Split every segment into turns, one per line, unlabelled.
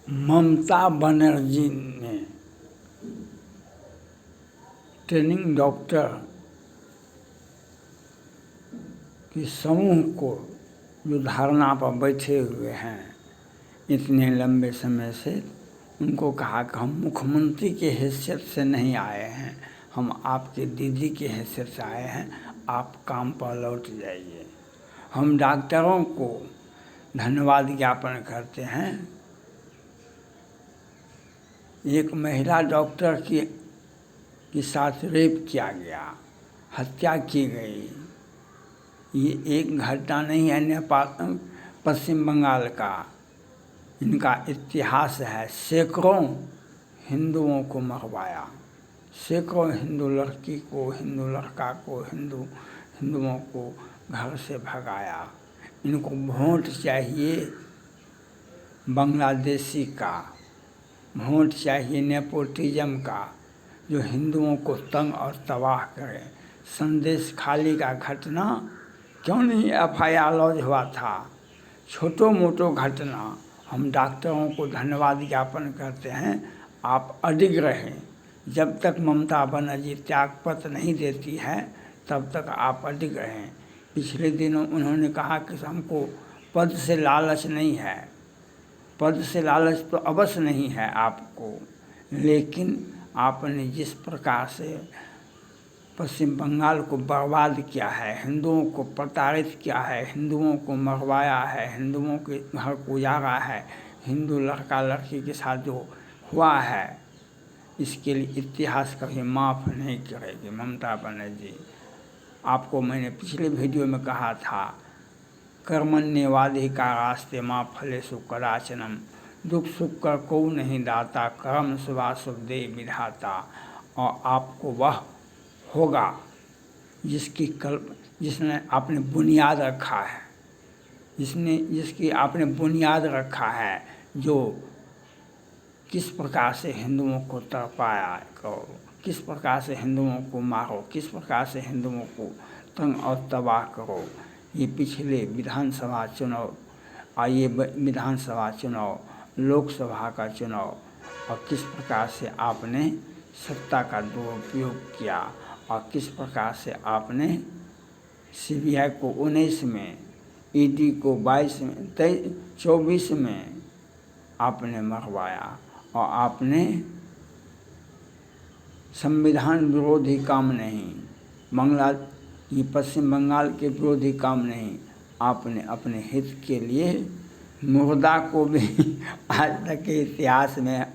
ममता बनर्जी ने training doctor के समूह को जो धरना पर बैठे हुए हैं इतने लंबे समय से, उनको कहा कि हम मुख्यमंत्री के हैसियत से नहीं आए हैं, हम आपके दीदी के हैसियत से आए हैं, आप काम पर लौट जाइए। हम डॉक्टरों को धन्यवाद ज्ञापन करते हैं। एक महिला डॉक्टर के साथ रेप किया गया, हत्या की गई। ये एक घटना नहीं है नेपाल पश्चिम बंगाल का, इनका इतिहास है। सैकड़ों हिंदुओं को मरवाया, सैकड़ों हिंदू लड़की को, हिंदू लड़का को, हिंदुओं को घर से भगाया। इनको वोट चाहिए बांग्लादेशी का, वोट चाहिए नेपोटिज्म का, जो हिंदुओं को तंग और तबाह करे। संदेश खाली का घटना क्यों नहीं FIR लॉन्च हुआ था? छोटो मोटो घटना, हम डॉक्टरों को धन्यवाद ज्ञापन करते हैं। आप अडिग रहें, जब तक ममता बनर्जी त्यागपत्र नहीं देती है तब तक आप अडिग रहें। पिछले दिनों उन्होंने कहा कि हमको पद से लालच नहीं है। पद से लालच तो अवश्य नहीं है आपको, लेकिन आपने जिस प्रकार से पश्चिम बंगाल को बर्बाद किया है, हिंदुओं को प्रताड़ित किया है, हिंदुओं को मरवाया है, हिंदुओं के घर को उजाड़ा है, हिंदू लड़का लड़की के साथ जो हुआ है, इसके लिए इतिहास कभी माफ़ नहीं करेगी ममता बनर्जी। आपको मैंने पिछले वीडियो में कहा था, कर्मण्येवाधिकार रास्ते माँ फलेषु कदाचनम, दुख सुख कर को नहीं दाता, कर्म शुभाशुभ दे विधाता। और आपको वह होगा जिसने आपने बुनियाद रखा है, जिसकी आपने बुनियाद रखा है, जो किस प्रकार से हिंदुओं को तड़पाया करो, किस प्रकार से हिंदुओं को मारो, किस प्रकार से हिंदुओं को तंग और तबाह करो। ये पिछले विधानसभा चुनाव, ये विधानसभा चुनाव, लोकसभा का चुनाव, और किस प्रकार से आपने सत्ता का दुरुपयोग किया, और किस प्रकार से आपने CBI को 19 में, ED को 22 में, 24 में आपने मरवाया, और आपने संविधान विरोधी काम नहीं, ये पश्चिम बंगाल के विरोधी काम नहीं, आपने अपने हित के लिए मुर्दा को भी आज तक के इतिहास में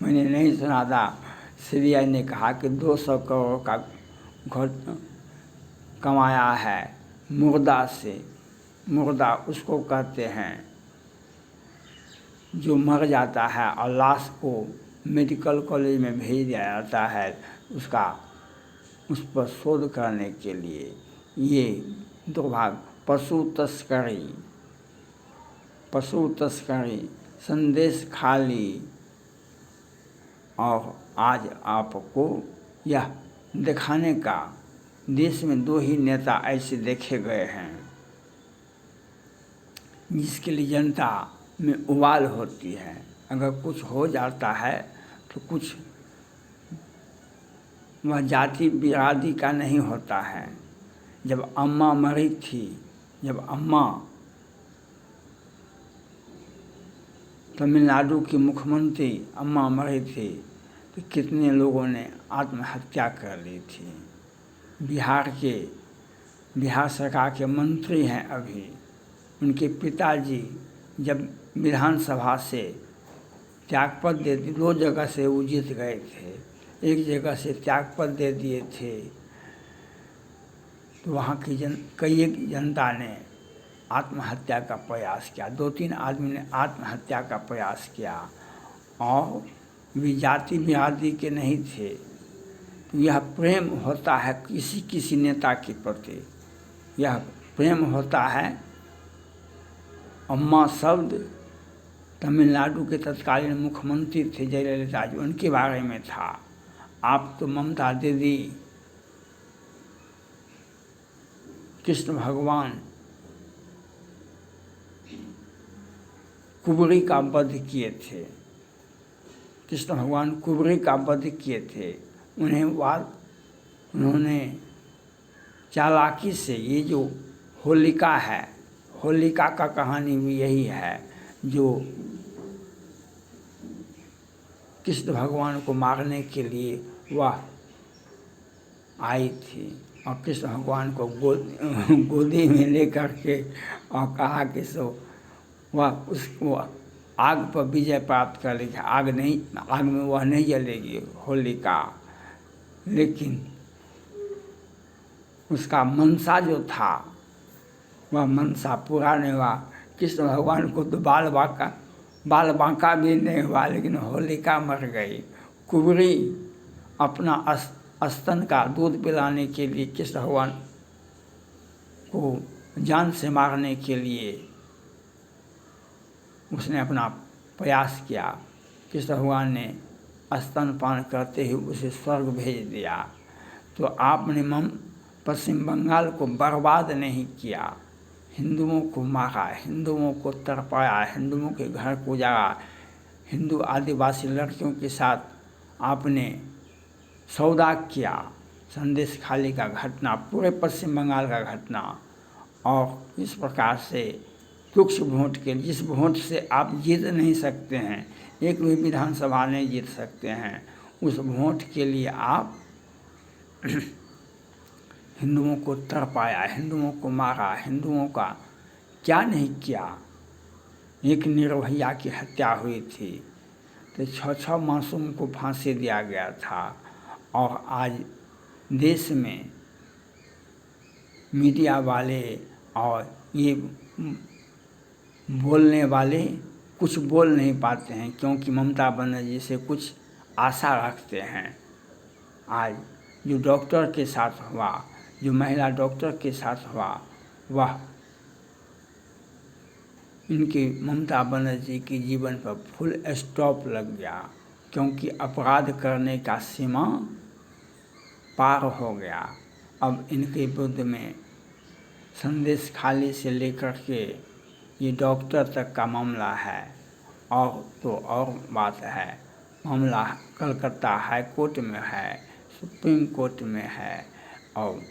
मैंने नहीं सुना था। CBI ने कहा कि 200 करोड़ का घोटाला कमाया है मुर्दा से। मुर्दा उसको कहते हैं जो मर जाता है और लाश को मेडिकल कॉलेज में भेज दिया जाता है उस पर शोध करने के लिए। ये दुर्भाग्य, पशु तस्करी, संदेश खाली। और आज आपको यह दिखाने का, देश में 2 ही नेता ऐसे देखे गए हैं जिसके लिए जनता में उबाल होती है। अगर कुछ हो जाता है तो कुछ वह जाति बिरादरी का नहीं होता है। जब अम्मा मरी थी, जब अम्मा तमिलनाडु की मुख्यमंत्री अम्मा मरी थी, तो कितने लोगों ने आत्महत्या कर ली थी। बिहार सरकार के मंत्री हैं अभी, उनके पिताजी जब विधानसभा से त्यागपत्र दे दिए, 2 जगह से वो जीत गए थे, एक जगह से त्यागपत्र दे दिए थे, तो वहाँ की कई जनता ने आत्महत्या का प्रयास किया, 2-3 आदमी ने आत्महत्या का प्रयास किया, और वे जाति बिरादरी के नहीं थे। तो यह प्रेम होता है किसी नेता के प्रति, यह प्रेम होता है। अम्मा शब्द तमिलनाडु के तत्कालीन मुख्यमंत्री थे जयललिता जी, उनके बारे में था। आप तो ममता दीदी, कृष्ण भगवान कुबरी का वध किए थे। कृष्ण भगवान कुबरी का वध किए थे। उन्होंने चालाकी से, ये जो होलिका है, होलिका का कहानी भी यही है, जो कृष्ण भगवान को मारने के लिए वह आई थी और कृष्ण भगवान को गोदी में लेकर के और कहा कि वो आग पर विजय प्राप्त कर ली। आग में वह नहीं जलेगी होलिका, लेकिन उसका मनसा जो था वह मनसा पूरा नहीं हुआ। कृष्ण भगवान को तो बाल बांका भी नहीं हुआ, लेकिन होलिका मर गई। कुबरी अपना स्तन का दूध पिलाने के लिए कृष्ण भगवान को जान से मारने के लिए उसने अपना प्रयास किया। कृष्ण भगवान ने स्तनपान करते ही उसे स्वर्ग भेज दिया। तो आपने पश्चिम बंगाल को बर्बाद नहीं किया, हिंदुओं को मारा, हिंदुओं को तड़पाया, हिंदुओं के घर को उजाड़ा, हिंदू आदिवासी लड़कियों के साथ आपने सौदा किया। संदेश खाली का घटना, पूरे पश्चिम बंगाल का घटना। और इस प्रकार से तुच्छ वोट के, जिस वोट से आप जीत नहीं सकते हैं, एक भी विधानसभा नहीं जीत सकते हैं, उस वोट के लिए आप हिंदुओं को तड़पाया, हिंदुओं को मारा, हिंदुओं का क्या नहीं किया। एक निर्भया की हत्या हुई थी, तो 6 मासूम को फांसी दिया गया था। और आज देश में मीडिया वाले और ये बोलने वाले कुछ बोल नहीं पाते हैं, क्योंकि ममता बनर्जी से कुछ आशा रखते हैं। आज जो डॉक्टर के साथ हुआ, जो महिला डॉक्टर के साथ हुआ, वह इनकी ममता बनर्जी के जीवन पर फुल स्टॉप लग गया, क्योंकि अपराध करने का सीमा पार हो गया। अब इनके विरुद्ध में संदेश खाली से लेकर के ये डॉक्टर तक का मामला है। और तो और बात है, मामला कलकत्ता हाई कोर्ट में है, सुप्रीम कोर्ट में है, और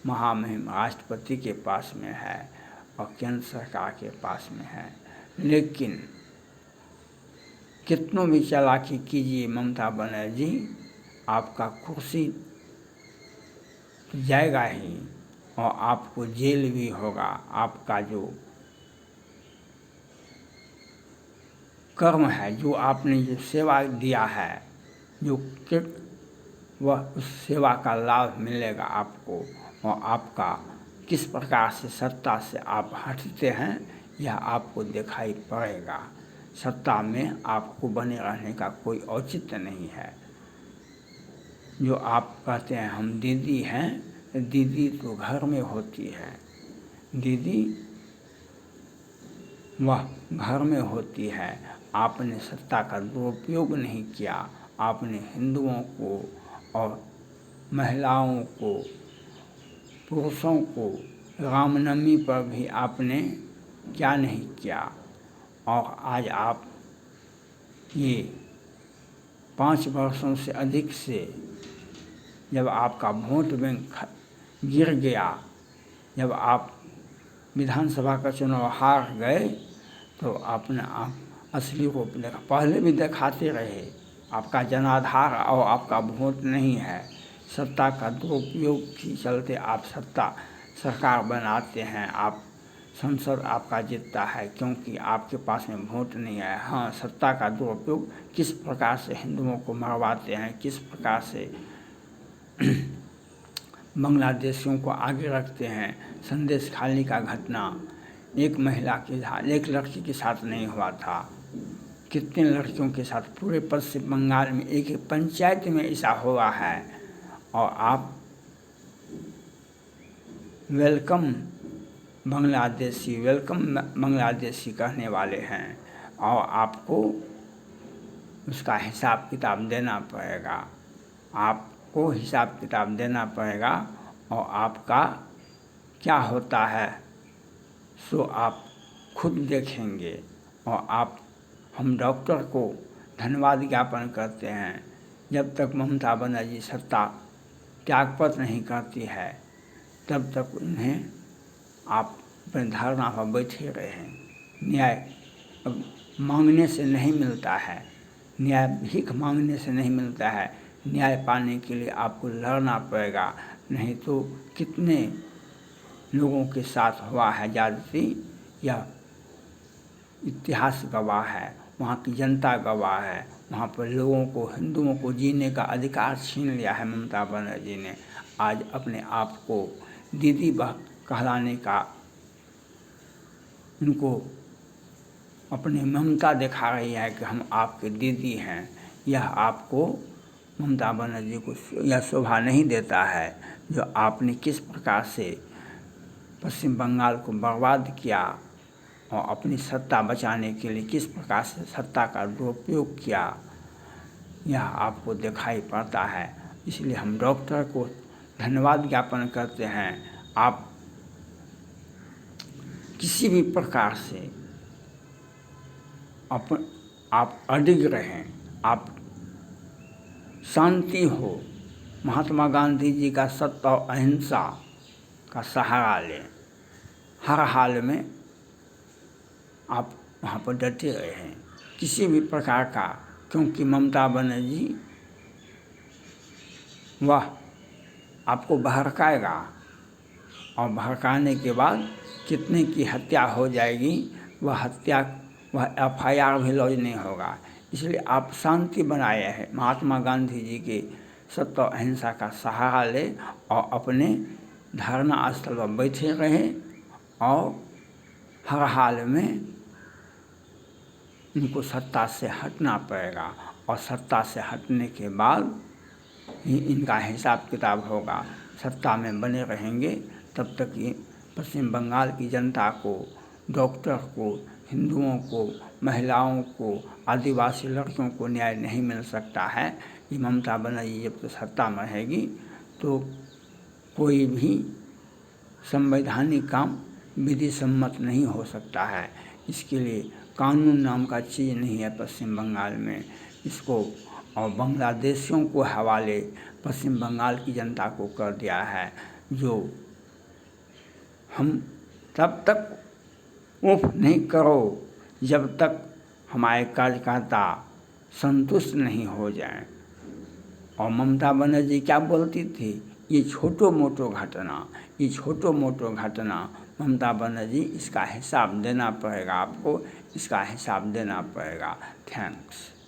महामहिम राष्ट्रपति के पास में है, और केंद्र सरकार के पास में है। लेकिन कितनों भी चालाकी कीजिए ममता बनर्जी, आपका कुर्सी जाएगा ही और आपको जेल भी होगा। आपका जो कर्म है, जो आपने जो सेवा दिया है, वह उस सेवा का लाभ मिलेगा आपको। और आपका किस प्रकार से सत्ता से आप हटते हैं, यह आपको दिखाई पड़ेगा। सत्ता में आपको बने रहने का कोई औचित्य नहीं है। जो आप कहते हैं हम दीदी हैं, दीदी तो घर में होती है, दीदी वह घर में होती है। आपने सत्ता का दुरुपयोग नहीं किया। आपने हिंदुओं को और महिलाओं को, पुरुषों को रामनवमी पर भी आपने क्या नहीं किया। और आज आप ये 5 वर्षों से अधिक से, जब आपका वोट बैंक गिर गया, जब आप विधानसभा का चुनाव हार गए, तो आपने असली रूप देखा। पहले भी दिखाते रहे, आपका जनाधार और आपका वोट नहीं है। सत्ता का दुरुपयोग के चलते आप सरकार बनाते हैं, आप संसद आपका जीतता है, क्योंकि आपके पास में वोट नहीं है। हाँ, सत्ता का दुरुपयोग किस प्रकार से हिंदुओं को मरवाते हैं, किस प्रकार से बांग्लादेशियों को आगे रखते हैं। संदेश खाली का घटना एक महिला के साथ, एक लड़की के साथ नहीं हुआ था, कितने लड़कियों के साथ पूरे पश्चिम बंगाल में एक एक पंचायत में ऐसा हुआ है। और आप वेलकम बांग्लादेशी कहने वाले हैं, और आपको उसका हिसाब किताब देना पड़ेगा। आपको हिसाब किताब देना पड़ेगा, और आपका क्या होता है सो आप खुद देखेंगे। और हम डॉक्टर को धन्यवाद ज्ञापन करते हैं। जब तक ममता बनर्जी सत्ता त्यागपत्र नहीं करती है तब तक उन्हें आप अपने धारणा पर बैठे रहें। न्याय अब मांगने से नहीं मिलता है, न्याय भीख मांगने से नहीं मिलता है। न्याय पाने के लिए आपको लड़ना पड़ेगा, नहीं तो कितने लोगों के साथ हुआ है ज्यादती, या इतिहास गवाह है, वहाँ की जनता गवाह है। वहाँ पर लोगों को, हिंदुओं को जीने का अधिकार छीन लिया है ममता बनर्जी ने। आज अपने आप को दीदी कहलाने का उनको अपनी ममता दिखा रही है कि हम आपके दीदी हैं। यह आपको, ममता बनर्जी को यह शोभा नहीं देता है जो आपने किस प्रकार से पश्चिम बंगाल को बर्बाद किया और अपनी सत्ता बचाने के लिए किस प्रकार से सत्ता का दुरुपयोग किया, यह आपको दिखाई पड़ता है। इसलिए हम डॉक्टर को धन्यवाद ज्ञापन करते हैं। आप किसी भी प्रकार से आप अडिग रहें, आप शांति हो, महात्मा गांधी जी का सत्य और अहिंसा का सहारा लें। हर हाल में आप वहाँ पर डटे रहें किसी भी प्रकार का, क्योंकि ममता बनर्जी वह आपको बहकाएगा और बहकाने के बाद कितने की हत्या हो जाएगी, वह FIR भी लॉन्च नहीं होगा। इसलिए आप शांति बनाए हैं, महात्मा गांधी जी के सत्य और अहिंसा का सहारा ले और अपने धारणा स्थल पर बैठे रहें और हर हाल में इनको सत्ता से हटना पड़ेगा। और सत्ता से हटने के बाद ही इनका हिसाब किताब होगा। सत्ता में बने रहेंगे तब तक ये पश्चिम बंगाल की जनता को, डॉक्टर को, हिंदुओं को, महिलाओं को, आदिवासी लड़कियों को न्याय नहीं मिल सकता है। ये ममता बनर्जी जब तक सत्ता में रहेगी तो कोई भी संवैधानिक काम विधि सम्मत नहीं हो सकता है। इसके लिए कानून नाम का चीज़ नहीं है पश्चिम बंगाल में। इसको और बांग्लादेशियों को हवाले पश्चिम बंगाल की जनता को कर दिया है, जो हम तब तक उफ नहीं करो जब तक हमारे कार्यकर्ता संतुष्ट नहीं हो जाएं। और ममता बनर्जी क्या बोलती थी, ये छोटो मोटो घटना ममता बनर्जी, इसका हिसाब देना पड़ेगा आपको, इसका हिसाब देना पड़ेगा। थैंक्स।